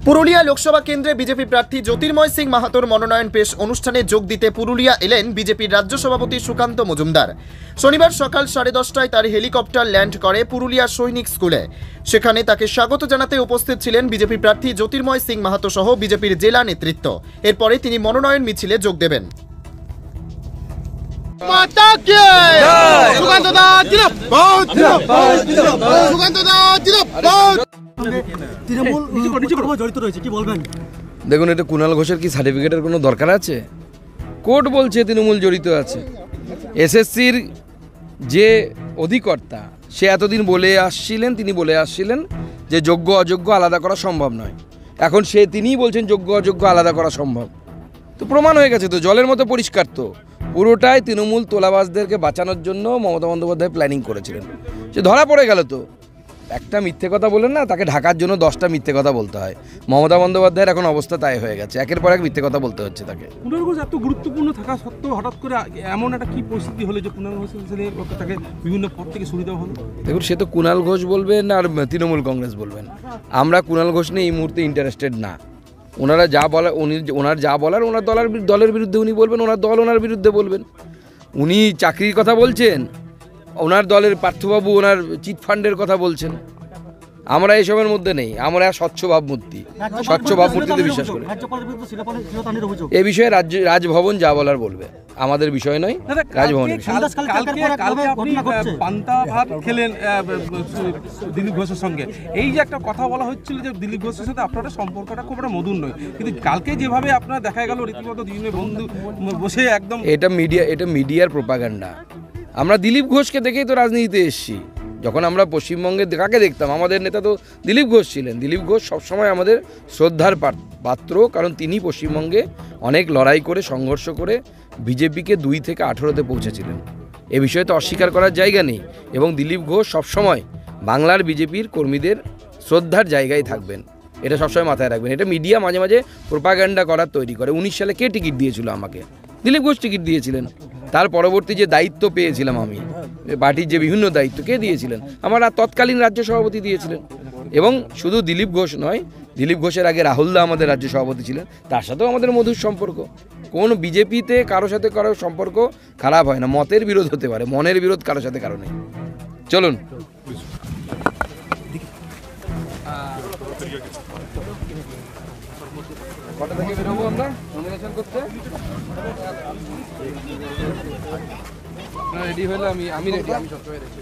পুরুলিয়া লোকসভা কেন্দ্রে বিজেপি প্রার্থী জ্যোতির্ময় সিং মাহাতোর মনোনয়ন পেশ অনুষ্ঠানে যোগ দিতে পুরুলিয়া এলেন বিজেপির রাজ্য সভাপতি সুকান্ত মজুমদার। শনিবার সকাল 10:30টায় তার হেলিকপ্টার ল্যান্ড করে পুরুলিয়া সৈনিক স্কুলে। সেখানে তাকে স্বাগত জানাতে উপস্থিত ছিলেন বিজেপি প্রার্থী জ্যোতির্ময় সিং মাহাতো সহ বিজেপির জেলা নেতৃত্ব। এরপরে তিনি মনোনয়ন মিছিলে যোগ দেবেন। দেখুন, এটা কুণাল ঘোষের কি সার্টিফিকেটের কোনো দরকার আছে? কোর্ট বলছে তৃণমূল জড়িত আছে। এসএসসির যে অধিকর্তা সে এতদিন তিনি বলে আসছিলেন যে যোগ্য অযোগ্য আলাদা করা সম্ভব নয়। এখন তিনিই বলছেন যোগ্য অযোগ্য আলাদা করা সম্ভব। তো প্রমাণ হয়ে গেছে, তো জলের মতো পরিষ্কার। তো পুরোটাই তৃণমূল তোলাবাজদেরকে বাঁচানোর জন্য মমতা বন্দ্যোপাধ্যায় প্ল্যানিং করেছিলেন। সে ধরা পড়ে গেল। তো একটা মিথ্যে কথা বলেন না, তাকে ঢাকার জন্য 10টা মিথ্যে কথা বলতে হয়। মমতা বন্দ্যোপাধ্যায়ের এখন অবস্থা তাই হয়ে গেছে, একের পর এক মিথ্যে কথা বলতে হচ্ছে তাকে। কুণাল ঘোষ এত গুরুত্বপূর্ণ থাকা সত্ত্বেও হঠাৎ করে এমন একটা কি পরিস্থিতি হলো যে কুণাল ঘোষের তাকে বিভিন্ন পদ থেকে সরিয়ে দেওয়া হলো? দেখুন, সে তো কুণাল ঘোষ বলবেন আর তৃণমূল কংগ্রেস বলবেন। আমরা কুণাল ঘোষ নিয়ে এই মুহূর্তে ইন্টারেস্টেড না। ওনারা যা বলার ওনার যা বলার ওনার দলের বিরুদ্ধে উনি বলবেন, ওনার দল ওনার বিরুদ্ধে বলবেন। উনি চাকরির কথা বলছেন, ওনার দলের পার্থবাবু ওনার চিট ফান্ডের কথা বলছেন। আমরা এসবের মধ্যে নেই, আমরা স্বচ্ছ ভাবমূর্তিতে বিশ্বাস করি। এ বিষয়ে রাজভবন যা বলার বলবে, আমাদের বিষয় নয়, রাজভবনের বিষয়। পান্তা ভাত খেলেন দিলীপ ঘোষের সঙ্গে, এই যে একটা কথা বলা হচ্ছিল যে দিলীপ ঘোষের সাথে আপনাদের সম্পর্কটা খুব একটা মধুর নয়, কিন্তু কালকে যেভাবে আপনার দেখা গেল রীতিমতো দুজনে বন্ধু বসে একদম, এটা মিডিয়ার প্রোপাগান্ডা। আমরা দিলীপ ঘোষকে দেখেই তো রাজনীতিতে এসেছি। যখন আমরা পশ্চিমবঙ্গে কাকে দেখতাম, আমাদের নেতা তো দিলীপ ঘোষ ছিলেন। দিলীপ ঘোষ সবসময় আমাদের শ্রদ্ধার পাত্র, কারণ তিনি পশ্চিমবঙ্গে অনেক লড়াই করে সংঘর্ষ করে বিজেপিকে 2 থেকে 18-তে পৌঁছেছিলেন। এ বিষয়ে তো অস্বীকার করার জায়গা নেই। এবং দিলীপ ঘোষ সবসময় বাংলার বিজেপির কর্মীদের শ্রদ্ধার জায়গায় থাকবেন, এটা সবসময় মাথায় রাখবেন। এটা মিডিয়া মাঝে মাঝে প্রোপাগান্ডা করার তৈরি করে। 19 সালে কে টিকিট দিয়েছিল আমাকে? দিলীপ ঘোষ টিকিট দিয়েছিলেন। তার পরবর্তী যে দায়িত্ব পেয়েছিলাম আমি, পার্টির যে বিভিন্ন দায়িত্ব কে দিয়েছিলেন? আমার তৎকালীন রাজ্য সভাপতি দিয়েছিলেন। এবং শুধু দিলীপ ঘোষ নয়, দিলীপ ঘোষের আগে রাহুলদা আমাদের রাজ্য সভাপতি ছিলেন, তার সাথেও আমাদের মধুর সম্পর্ক। কোন বিজেপিতে কারোর সাথে কারো সম্পর্ক খারাপ হয় না। মতের বিরোধ হতে পারে, মনের বিরোধ কারোর সাথে কারো নেই। চলুন। কটা থেকে বেরোবো আমরা নমিনেশন করতে? রেডি হলে আমি রেডি, আমি সবসময় রেডি।